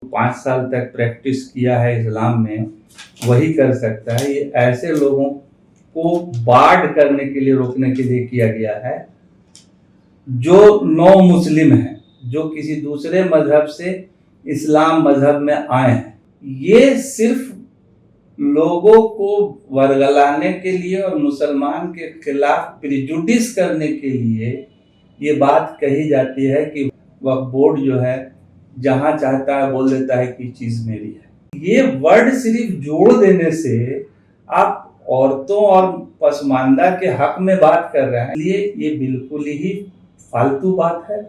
5 साल तक प्रैक्टिस किया है इस्लाम में वही कर सकता है। ये ऐसे लोगों को बार्ड करने के लिए, रोकने के लिए किया गया है जो नौ मुस्लिम हैं, जो किसी दूसरे मजहब से इस्लाम मजहब में आए हैं। ये सिर्फ लोगों को वर्गलाने के लिए और मुसलमान के खिलाफ प्रिजुडिस करने के लिए ये बात कही जाती है कि वह बोर्ड जो है जहां चाहता है बोल देता है कि चीज मेरी है। ये वर्ड सिर्फ जोड़ देने से आप औरतों और पसमानदा के हक में बात कर रहे हैं, इसलिए ये बिल्कुल ही फालतू बात है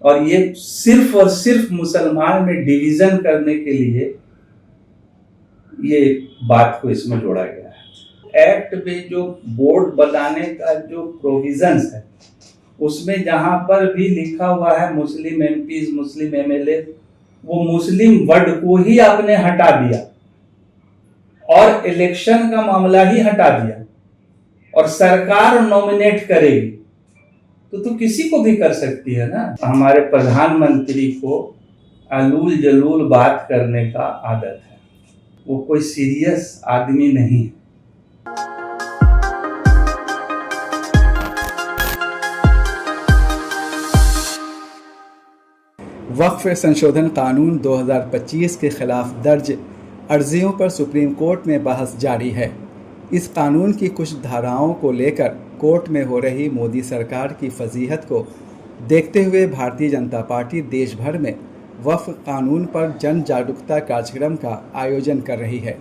और ये सिर्फ और सिर्फ मुसलमान में डिवीजन करने के लिए ये बात को इसमें जोड़ा गया है। एक्ट में जो बोर्ड बनाने का जो प्रोविजंस है उसमें जहां पर भी लिखा हुआ है मुस्लिम एमपीज, मुस्लिम एमएलए, वो मुस्लिम वर्ड को ही आपने हटा दिया और इलेक्शन का मामला ही हटा दिया और सरकार नॉमिनेट करेगी तो किसी को भी कर सकती है ना। हमारे प्रधानमंत्री को अलूल जलूल बात करने का आदत है, वो कोई सीरियस आदमी नहीं है। वक्फ संशोधन कानून 2025 के खिलाफ दर्ज अर्जियों पर सुप्रीम कोर्ट में बहस जारी है। इस कानून की कुछ धाराओं को लेकर कोर्ट में हो रही मोदी सरकार की फजीहत को देखते हुए भारतीय जनता पार्टी देश भर में वक्फ कानून पर जन जागरूकता कार्यक्रम का आयोजन कर रही है।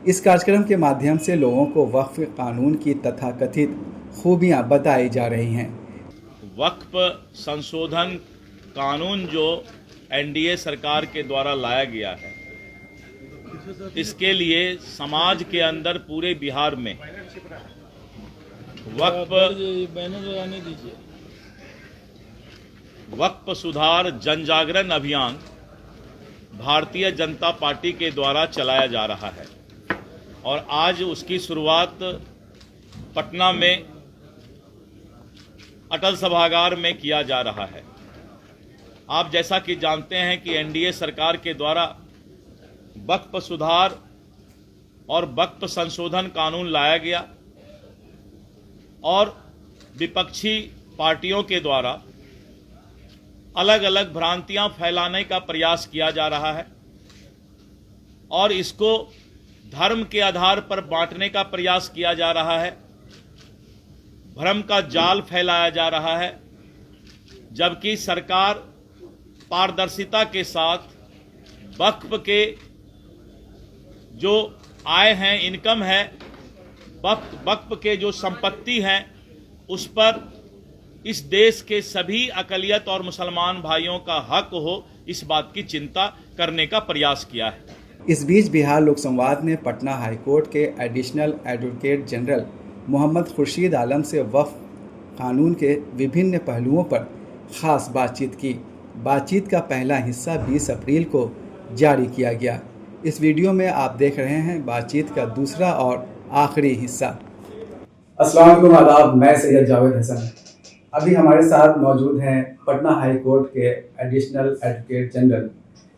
इस कार्यक्रम के माध्यम से लोगों को वक्फ कानून की तथाकथित खूबियां बताई जा रही हैं। वक्फ संशोधन कानून जो एनडीए सरकार के द्वारा लाया गया है, इसके लिए समाज के अंदर पूरे बिहार में वक्फ सुधार जन जागरण अभियान भारतीय जनता पार्टी के द्वारा चलाया जा रहा है और आज उसकी शुरुआत पटना में अटल सभागार में किया जा रहा है। आप जैसा कि जानते हैं कि एनडीए सरकार के द्वारा वक्फ सुधार और वक्फ संशोधन कानून लाया गया और विपक्षी पार्टियों के द्वारा अलग अलग भ्रांतियां फैलाने का प्रयास किया जा रहा है और इसको धर्म के आधार पर बांटने का प्रयास किया जा रहा है, भ्रम का जाल फैलाया जा रहा है, जबकि सरकार पारदर्शिता के साथ वक्फ के जो आय हैं, इनकम है, वक्फ के जो संपत्ति हैं, उस पर इस देश के सभी अक़लियत और मुसलमान भाइयों का हक हो, इस बात की चिंता करने का प्रयास किया है। इस बीच बिहार लोक संवाद ने पटना हाईकोर्ट के additional advocate general Mohammad Khurshid Alam से वक्फ कानून के विभिन्न पहलुओं पर खास बातचीत की। बातचीत का पहला हिस्सा 20 अप्रैल को जारी किया गया। इस वीडियो में आप देख रहे हैं बातचीत का दूसरा और आखिरी हिस्सा। अस्सलाम वालेकुम, आदाब, मैं सैयद जावेद हसन। अभी हमारे साथ मौजूद हैं पटना हाई कोर्ट के additional advocate general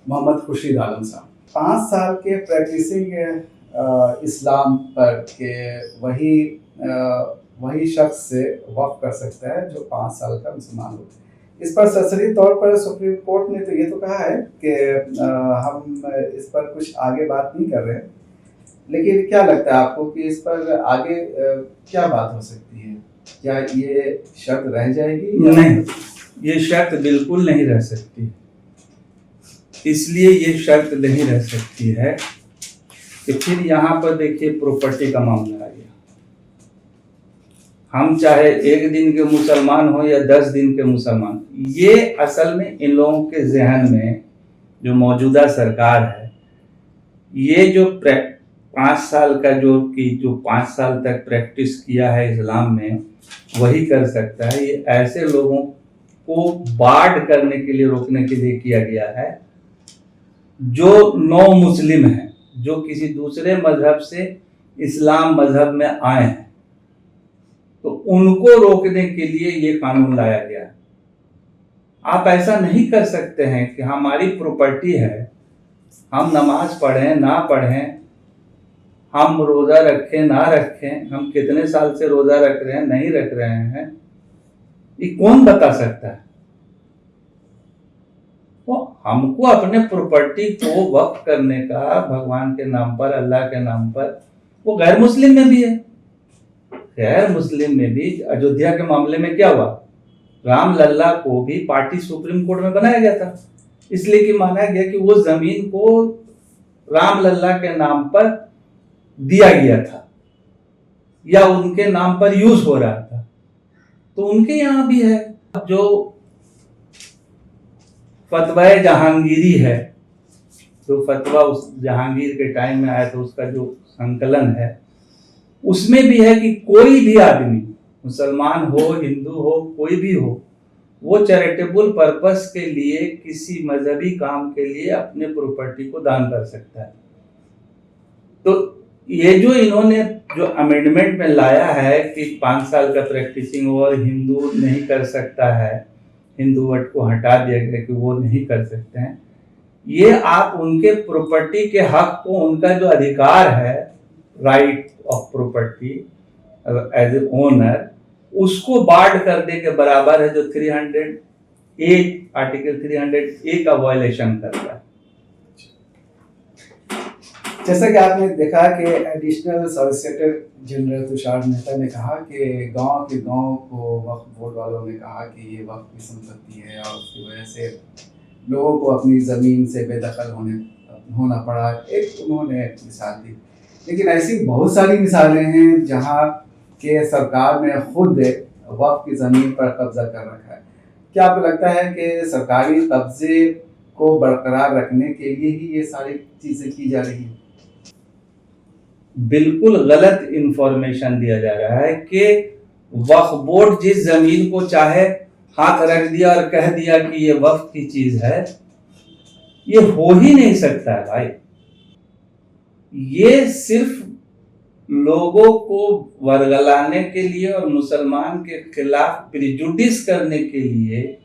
Mohammad Khurshid Alam साहब। 5 साल के प्रैक्टिसिंग इस्लाम पर के वही शख्स से वक्फ कर सकता है जो 5 साल का मुसलमान हो। इस पर सरसरी तौर पर सुप्रीम कोर्ट ने तो ये तो कहा है कि हम इस पर कुछ आगे बात नहीं कर रहे हैं, लेकिन क्या लगता है आपको कि इस पर आगे क्या बात हो सकती है? क्या ये शर्त रह जाएगी? नहीं, ये शर्त बिल्कुल नहीं रह सकती। इसलिए ये शर्त नहीं रह सकती है कि फिर यहाँ पर देखिए प्रॉपर्टी का मामला आ गया। हम चाहे 1 दिन के मुसलमान हो या 10 दिन के मुसलमान, ये असल में इन लोगों के जहन में जो मौजूदा सरकार है, ये जो 5 साल का जो 5 साल तक प्रैक्टिस किया है इस्लाम में वही कर सकता है। ये ऐसे लोगों को बार्ड करने के लिए, रोकने के लिए किया गया है जो नौ मुस्लिम हैं, जो किसी दूसरे मजहब से इस्लाम मजहब में आए हैं, तो उनको रोकने के लिए ये कानून लाया गया है। आप ऐसा नहीं कर सकते हैं कि हमारी प्रॉपर्टी है हम नमाज पढ़ें ना पढ़ें, हम रोजा रखें ना रखें, हम कितने साल से रोजा रख रहे हैं नहीं रख रहे हैं, ये कौन बता सकता है? तो हमको अपने प्रॉपर्टी को वक्फ करने का भगवान के नाम पर, अल्लाह के नाम पर, वो गैर मुस्लिम में भी है। गैर मुस्लिम में भी अयोध्या के मामले में क्या हुआ, राम लल्ला को भी पार्टी सुप्रीम कोर्ट में बनाया गया था, इसलिए कि माना गया कि वो जमीन को राम लल्ला के नाम पर दिया गया था या उनके नाम पर यूज हो रहा था। तो उनके यहाँ भी है जो फतवा जहांगीरी है, जो फतवा उस जहांगीर के टाइम में आया था, उसका जो संकलन है, उसमें भी है कि कोई भी आदमी, मुसलमान हो, हिंदू हो, कोई भी हो, वो चैरिटेबल पर्पस के लिए, किसी मजहबी काम के लिए अपने प्रॉपर्टी को दान कर सकता है। तो ये जो इन्होंने जो अमेंडमेंट में लाया है कि 5 साल का प्रैक्टिसिंग और हिंदू नहीं कर सकता है, हिंदू वर्ड को हटा दिया गया कि वो नहीं कर सकते हैं, ये आप उनके प्रॉपर्टी के हक को, उनका जो अधिकार है, right of property as a owner, उसको बार्ड करने के बराबर है, जो 300A आर्टिकल 300A का वायलेशन करता है। जैसा कि आपने देखा कि additional solicitor general Tushar Mehta ने कहा कि गांव को वक्फ बोर्ड वालों ने कहा कि ये वक्फ की संपत्ति है और उसकी वजह से लोगों को अपनी ज़मीन से बेदखल होना पड़ा। एक उन्होंने मिसाल दी, लेकिन ऐसी बहुत सारी मिसालें हैं जहां के सरकार ने खुद वक्फ की ज़मीन पर कब्जा कर रखा है। क्या आपको लगता है कि सरकारी कब्जे को बरकरार रखने के लिए ही ये सारी चीज़ें की जा रही हैं? बिल्कुल गलत इंफॉर्मेशन दिया जा रहा है कि वक्फ बोर्ड जिस जमीन को चाहे हाथ रख दिया और कह दिया कि ये वक्फ की चीज है, ये हो ही नहीं सकता है भाई। ये सिर्फ लोगों को वर्गलाने के लिए और मुसलमान के खिलाफ प्रिजुडिस करने के लिए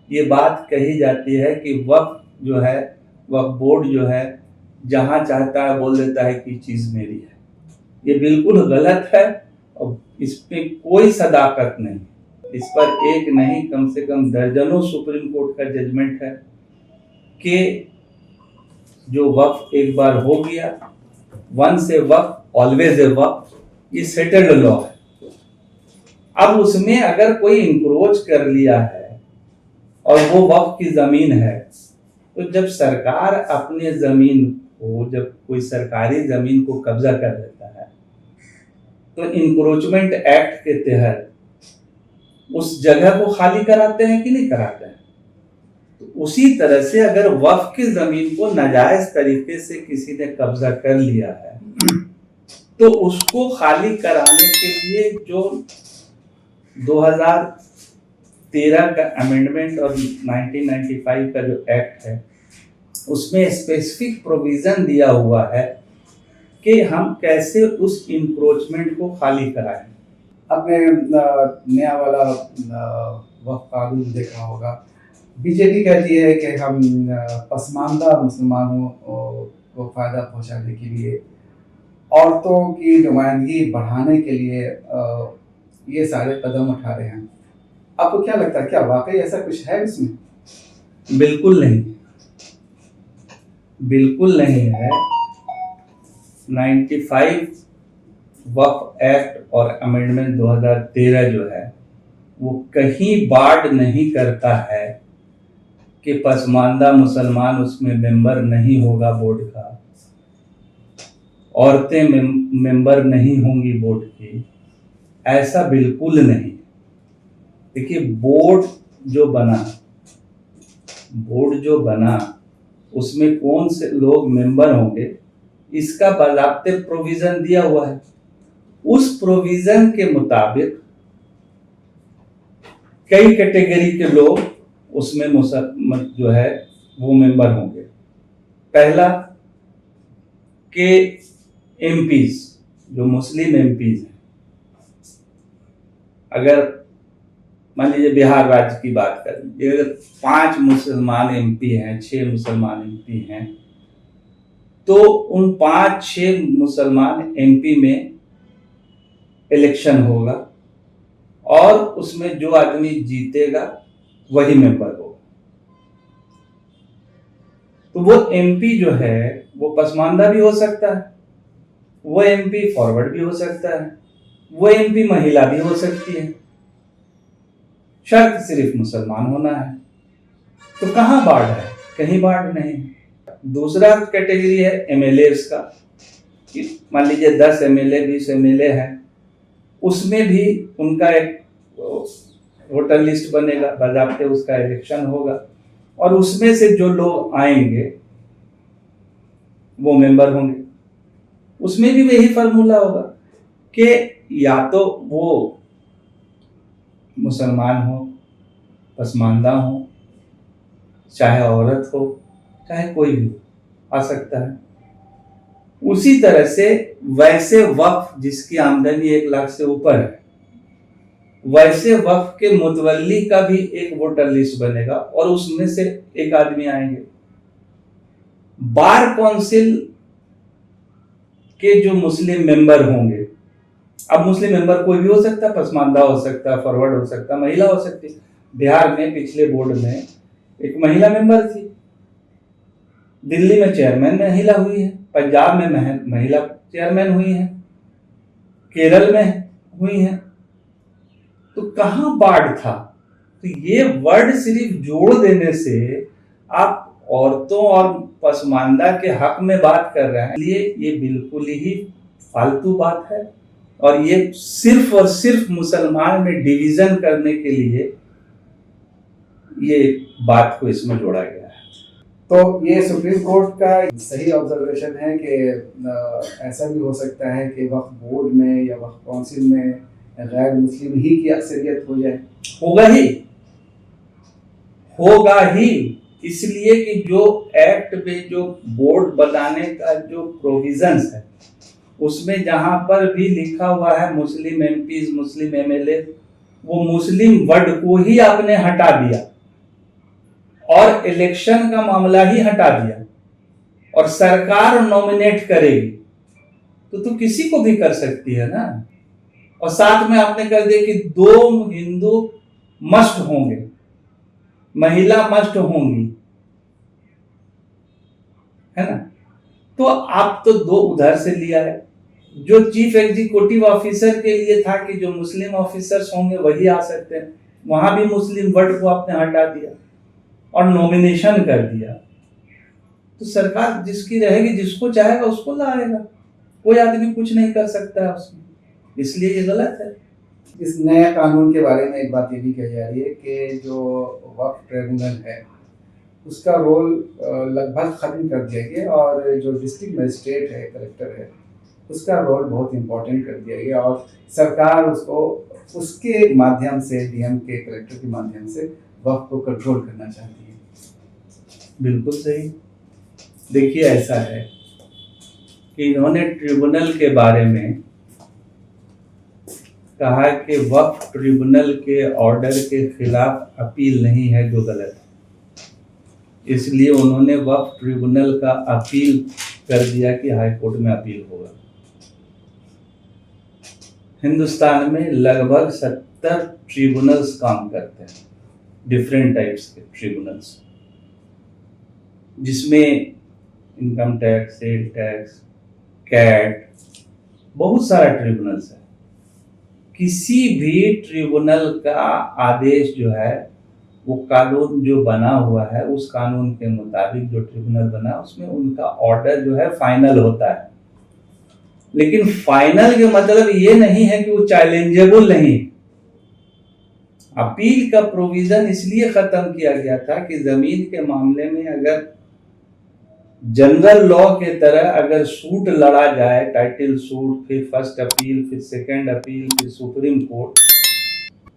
ये बात कही जाती है कि वक्फ जो है, वक्फ बोर्ड जो है, जहां चाहता है बोल देता है कि चीज मेरी है। ये बिल्कुल गलत है और इसमें कोई सदाकत नहीं। इस पर एक नहीं, कम से कम दर्जनों सुप्रीम कोर्ट का जजमेंट है कि जो वक्फ एक बार हो गया, once a Waqf always a वक्फ, ये सेटल्ड लॉ है। अब उसमें अगर कोई इंक्रोच कर लिया है और वो वक्फ की जमीन है, तो जब सरकार अपने जमीन को, जब कोई सरकारी जमीन को कब्जा कर लेता है, तो इंक्रोचमेंट एक्ट के तहत उस जगह को खाली कराते हैं कि नहीं कराते हैं? तो उसी तरह से अगर वक्फ की जमीन को नाजायज तरीके से किसी ने कब्जा कर लिया है, तो उसको खाली कराने के लिए जो 2013 का अमेंडमेंट और 1995 का जो एक्ट है, उसमें स्पेसिफिक प्रोविजन दिया हुआ है कि हम कैसे उस इंक्रोचमेंट को खाली कराएं। आपने नया वाला वक्फ कानून देखा होगा। बीजेपी कहती है कि हम पसमानदा मुसलमानों को फ़ायदा पहुंचाने के लिए, औरतों की नुमाइंदगी बढ़ाने के लिए ये सारे कदम उठा रहे हैं। आपको क्या लगता है, क्या वाकई ऐसा कुछ है इसमें? बिल्कुल नहीं, बिल्कुल नहीं है। 95 वक्फ एक्ट और अमेंडमेंट 2013 जो है, वो कहीं बार्ड नहीं करता है कि पसमानदा मुसलमान उसमें मेंबर नहीं होगा बोर्ड का, औरतें मेंबर नहीं होंगी बोर्ड की, ऐसा बिल्कुल नहीं। देखिए, बोर्ड जो बना उसमें कौन से लोग मेंबर होंगे, इसका बाकायदे प्रोविजन दिया हुआ है। उस प्रोविजन के मुताबिक कई कैटेगरी के लोग उसमें जो है वो मेंबर होंगे। पहला के एमपीज, जो मुस्लिम एमपीज हैं, अगर मान लीजिए बिहार राज्य की बात करें, अगर 5 मुसलमान एमपी हैं, 6 मुसलमान एमपी हैं, तो उन 5-6 मुसलमान एमपी में इलेक्शन होगा और उसमें जो आदमी जीतेगा वही मेंबर होगा। तो वो एमपी जो है वो पसमानदा भी हो सकता है, वो एमपी फॉरवर्ड भी हो सकता है, वो एमपी महिला भी हो सकती है, शर्त सिर्फ मुसलमान होना है। तो कहाँ बाढ़ है? कहीं बाढ़ नहीं। दूसरा कैटेगरी है एमएलएस का, कि मान लीजिए 10 एमएलए 20 एमएलए है, उसमें भी उनका एक वोटर लिस्ट बनेगा, बाकायदे उसका इलेक्शन होगा और उसमें से जो लोग आएंगे वो मेंबर होंगे। उसमें भी वही फार्मूला होगा कि या तो वो मुसलमान हो, पसमानदा हो, चाहे औरत हो, चाहे कोई भी आ सकता है। उसी तरह से वैसे वक्फ जिसकी आमदनी 1 लाख से ऊपर है, वैसे वक्फ के मुतवल्ली का भी एक वोटर लिस्ट बनेगा और उसमें से एक आदमी आएंगे। बार काउंसिल के जो मुस्लिम मेंबर होंगे, अब मुस्लिम मेंबर कोई भी हो सकता है, पसमानदा हो सकता है, फॉरवर्ड हो सकता है, महिला हो सकती है। बिहार में पिछले बोर्ड में एक महिला मेंबर थी, दिल्ली में चेयरमैन महिला हुई है, पंजाब में महिला चेयरमैन हुई है, केरल में हुई है। तो कहां बाढ़ था? तो ये वर्ड सिर्फ जोड़ देने से आप औरतों और पसमानदा के हक में बात कर रहे हैं, इसलिए ये बिल्कुल ही फालतू बात है और ये सिर्फ और सिर्फ मुसलमान में डिवीजन करने के लिए ये बात को इसमें जोड़ा गया है। तो ये सुप्रीम कोर्ट का सही ऑब्जर्वेशन है कि ऐसा भी हो सकता है कि वक्फ बोर्ड में या वक्फ काउंसिल में गैर मुस्लिम ही की अक्सरियत हो जाए? होगा ही, इसलिए कि जो एक्ट में जो बोर्ड बनाने का जो प्रोविजंस है उसमें जहां पर भी लिखा हुआ है मुस्लिम एमपीज, मुस्लिम एमएलए, वो मुस्लिम वर्ड को ही आपने हटा दिया और इलेक्शन का मामला ही हटा दिया और सरकार नॉमिनेट करेगी तो किसी को भी कर सकती है ना। और साथ में आपने कर दिया कि 2 हिंदू मस्ट होंगे, महिला मस्ट होंगी, है ना। तो आप तो 2 उधर से लिया है। जो चीफ एग्जीक्यूटिव ऑफिसर के लिए था कि जो मुस्लिम ऑफिसर्स होंगे वही आ सकते हैं, वहां भी मुस्लिम वर्ड को आपने हटा दिया और नॉमिनेशन कर दिया। तो सरकार जिसकी रहेगी, जिसको चाहेगा उसको लाएगा, कोई आदमी कुछ नहीं कर सकता है उसमें, इसलिए ये गलत है। इस नए कानून के बारे में एक बात ये भी कही जा रही है कि जो वक्फ ट्रिब्यूनल है उसका रोल लगभग ख़त्म कर दिया गया और जो डिस्ट्रिक्ट मजिस्ट्रेट है, कलेक्टर है, उसका रोल बहुत इम्पोर्टेंट कर दिया गया और सरकार उसको उसके माध्यम से, डीएम के कलेक्टर के माध्यम से वक्फ को कंट्रोल करना चाहती है। बिल्कुल सही। देखिए ऐसा है कि इन्होंने ट्रिब्यूनल के बारे में कहा कि वक्फ ट्रिब्यूनल के ऑर्डर के खिलाफ अपील नहीं है, जो गलत है। इसलिए उन्होंने वक्फ ट्रिब्यूनल का अपील कर दिया कि हाई कोर्ट में अपील होगा। हिंदुस्तान में लगभग 70 ट्रिब्यूनल्स काम करते हैं, डिफरेंट टाइप्स के ट्रिब्यूनल्स, जिसमें income tax, sale tax, CAT, बहुत सारा ट्रिब्यूनल्स है। किसी भी ट्रिब्यूनल का आदेश जो है वो कानून जो बना हुआ है उस कानून के मुताबिक जो ट्रिब्यूनल बना उसमें उनका ऑर्डर जो है फाइनल होता है। लेकिन फाइनल के मतलब ये नहीं है कि वो चैलेंजेबल नहीं। अपील का प्रोविजन इसलिए खत्म किया गया था कि जमीन के मामले में अगर जनरल लॉ के तरह अगर सूट लड़ा जाए, टाइटल सूट, फिर फर्स्ट अपील, फिर सेकंड अपील, फिर सुप्रीम कोर्ट,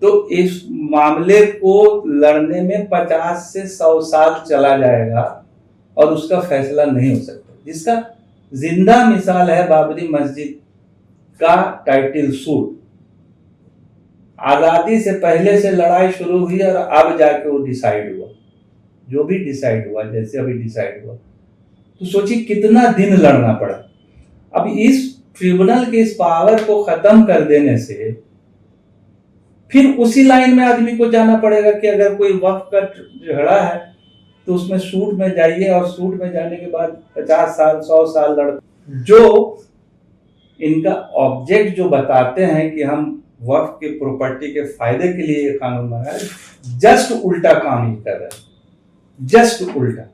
तो इस मामले को लड़ने में 50 से 100 साल चला जाएगा और उसका फैसला नहीं हो सकता। जिसका जिंदा मिसाल है बाबरी मस्जिद का टाइटल सूट। आजादी से पहले से लड़ाई शुरू हुई और अब जाके वो डिसाइड हुआ, जो भी डिसाइड हुआ, जैसे अभी डिसाइड हुआ। तो सोचिए कितना दिन लड़ना पड़ा। अब इस ट्रिब्यूनल के इस पावर को खत्म कर देने से फिर उसी लाइन में आदमी को जाना पड़ेगा कि अगर कोई वक्फ का झगड़ा है तो उसमें सूट में जाइए, और सूट में जाने के बाद 50 साल 100 साल लड़, जो इनका ऑब्जेक्ट जो बताते हैं कि हम वक्फ की प्रॉपर्टी के फायदे के लिए ये कानून बनाया, जस्ट उल्टा काम ही कर रहे हैं, जस्ट उल्टा।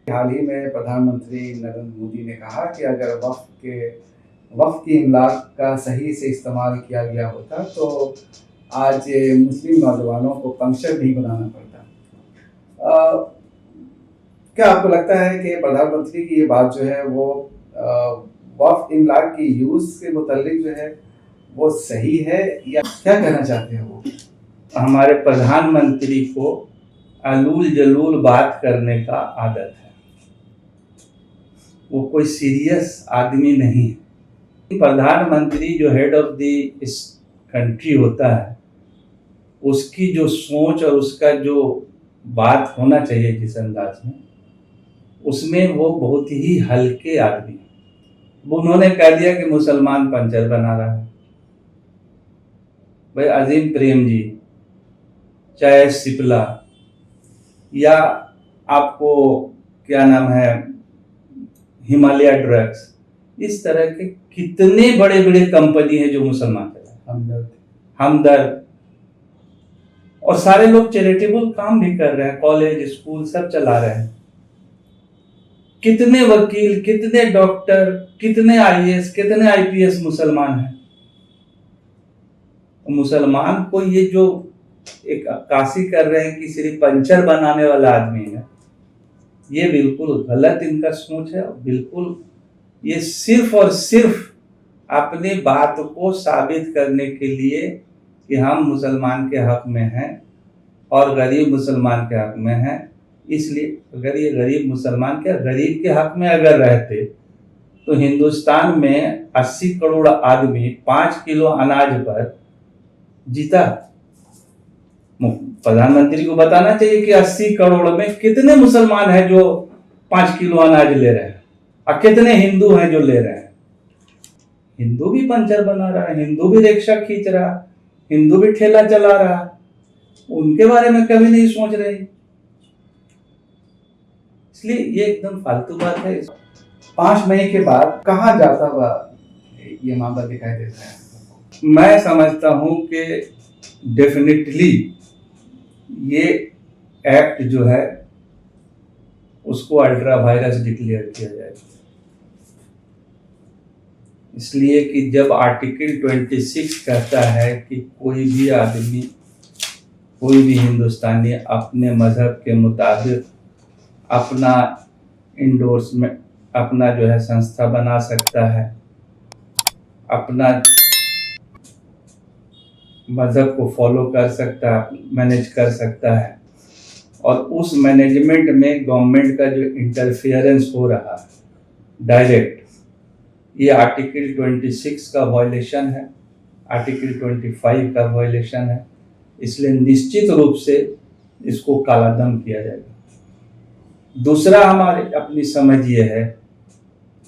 हाल ही में प्रधानमंत्री नरेंद्र मोदी ने कहा कि अगर वक्फ की इमलाक का सही से इस्तेमाल किया गया होता तो आज मुस्लिम नौजवानों को पंक्चर नहीं बनाना पड़ता। क्या आपको लगता है कि प्रधानमंत्री की ये बात जो है वो वक्फ इमलाक की यूज के मुतालिक जो है वो सही है, या क्या कहना चाहते हैं वो? हमारे प्रधानमंत्री को अलूल जलूल बात करने का आदत है, वो कोई सीरियस आदमी नहीं है। प्रधानमंत्री जो हेड ऑफ द इस कंट्री होता है, उसकी जो सोच और उसका जो बात होना चाहिए जिस अंदाज में, उसमें वो बहुत ही हल्के आदमी है। उन्होंने कह दिया कि मुसलमान पंचर बना रहा है। भाई अजीम प्रेम जी, चाहे सिप्ला, या आपको क्या नाम है हिमालय ड्रग्स, इस तरह के कितने बड़े बड़े कंपनी है जो मुसलमान चला, हमदर्द, और सारे लोग चैरिटेबल काम भी कर रहे हैं, कॉलेज स्कूल सब चला रहे हैं। कितने वकील, कितने डॉक्टर, कितने आईएएस, कितने आईपीएस मुसलमान हैं। मुसलमान को ये जो एक अक्कासी कर रहे हैं कि सिर्फ पंचर बनाने वाला आदमी है, ये बिल्कुल गलत इनका सोच है। बिल्कुल ये सिर्फ और सिर्फ अपनी बात को साबित करने के लिए कि हम मुसलमान के हक में हैं और गरीब मुसलमान के हक में हैं, इसलिए अगर ये गरीब मुसलमान के गरीब के हक में अगर रहते तो हिंदुस्तान में 80 करोड़ आदमी 5 किलो अनाज पर जीता। प्रधानमंत्री को बताना चाहिए कि 80 करोड़ में कितने मुसलमान हैं जो 5 किलो अनाज ले रहे हैं और कितने हिंदू हैं जो ले रहे हैं। हिंदू भी पंचर बना रहा है, हिंदू भी रिक्शा खींच रहा, हिंदू भी ठेला चला रहा, उनके बारे में कभी नहीं सोच रहे। इसलिए ये एकदम फालतू बात है। 5 मई के बाद कहाँ जाता हुआ ये मामला दिखाई देता है? मैं समझता हूं कि डेफिनेटली ये एक्ट जो है उसको अल्ट्रा वायरस डिक्लेयर किया जाएगा, इसलिए कि जब आर्टिकल 26 कहता है कि कोई भी आदमी, कोई भी हिंदुस्तानी अपने मजहब के मुताबिक अपना इंडोर्समेंट, अपना जो है संस्था बना सकता है, अपना मजहब को फॉलो कर सकता है, मैनेज कर सकता है, और उस मैनेजमेंट में गवर्नमेंट का जो इंटरफियरेंस हो रहा है डायरेक्ट, ये आर्टिकल 26 का वायलेशन है, आर्टिकल 25 का वायलेशन है। इसलिए निश्चित रूप से इसको कालादम किया जाएगा। दूसरा हमारे अपनी समझ ये है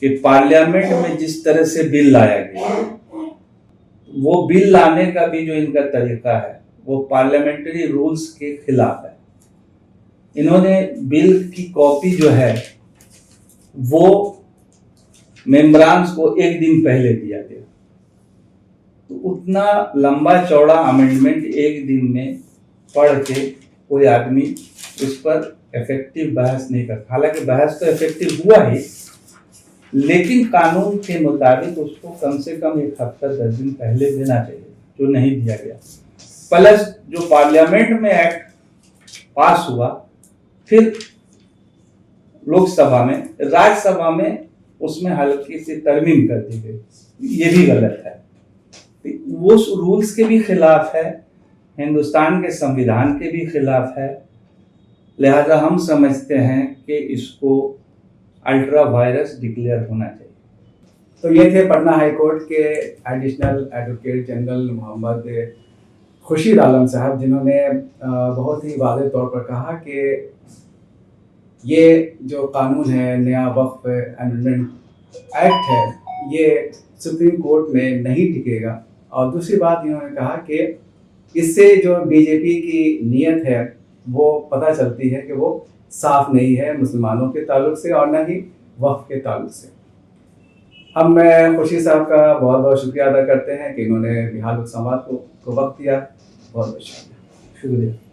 कि पार्लियामेंट में जिस तरह से बिल लाया गया, वो बिल लाने का भी जो इनका तरीका है वो पार्लियामेंट्री रूल्स के खिलाफ है। इन्होंने बिल की कॉपी जो है वो मेंबरान्स को एक दिन पहले दिया गया, तो उतना लंबा चौड़ा अमेंडमेंट एक दिन में पढ़ के कोई आदमी उस पर इफेक्टिव बहस नहीं करता। हालांकि बहस तो इफेक्टिव हुआ ही, लेकिन कानून के मुताबिक उसको कम से कम 1 हफ्ता 10 दिन पहले देना चाहिए, जो नहीं दिया गया। प्लस जो पार्लियामेंट में एक्ट पास हुआ, फिर लोकसभा में, राज्यसभा में उसमें हल्की सी तरमीम कर दी गई, ये भी गलत है। वो रूल्स के भी खिलाफ है, हिंदुस्तान के संविधान के भी खिलाफ है। लिहाजा हम समझते हैं कि इसको अल्ट्रा वायरस डिक्लेयर होना चाहिए। तो ये थे पटना हाईकोर्ट के additional advocate general Mohammad Khurshid Alam साहब, जिन्होंने बहुत ही वाज़ेह तौर पर कहा कि ये जो कानून है, नया वक्फ अमेंडमेंट एक्ट है, ये सुप्रीम कोर्ट में नहीं टिकेगा। और दूसरी बात इन्होंने कहा कि इससे जो बीजेपी की नीयत है वो पता चलती है कि वो साफ नहीं है मुसलमानों के ताल्लुक से और न ही वक्फ के ताल्लुक से। अब मैं खुर्शीद साहब का बहुत बहुत शुक्रिया अदा करते हैं कि इन्होंने बिहार लोक संवाद को वक्त दिया। बहुत बहुत शुक्रिया। शुक्रिया।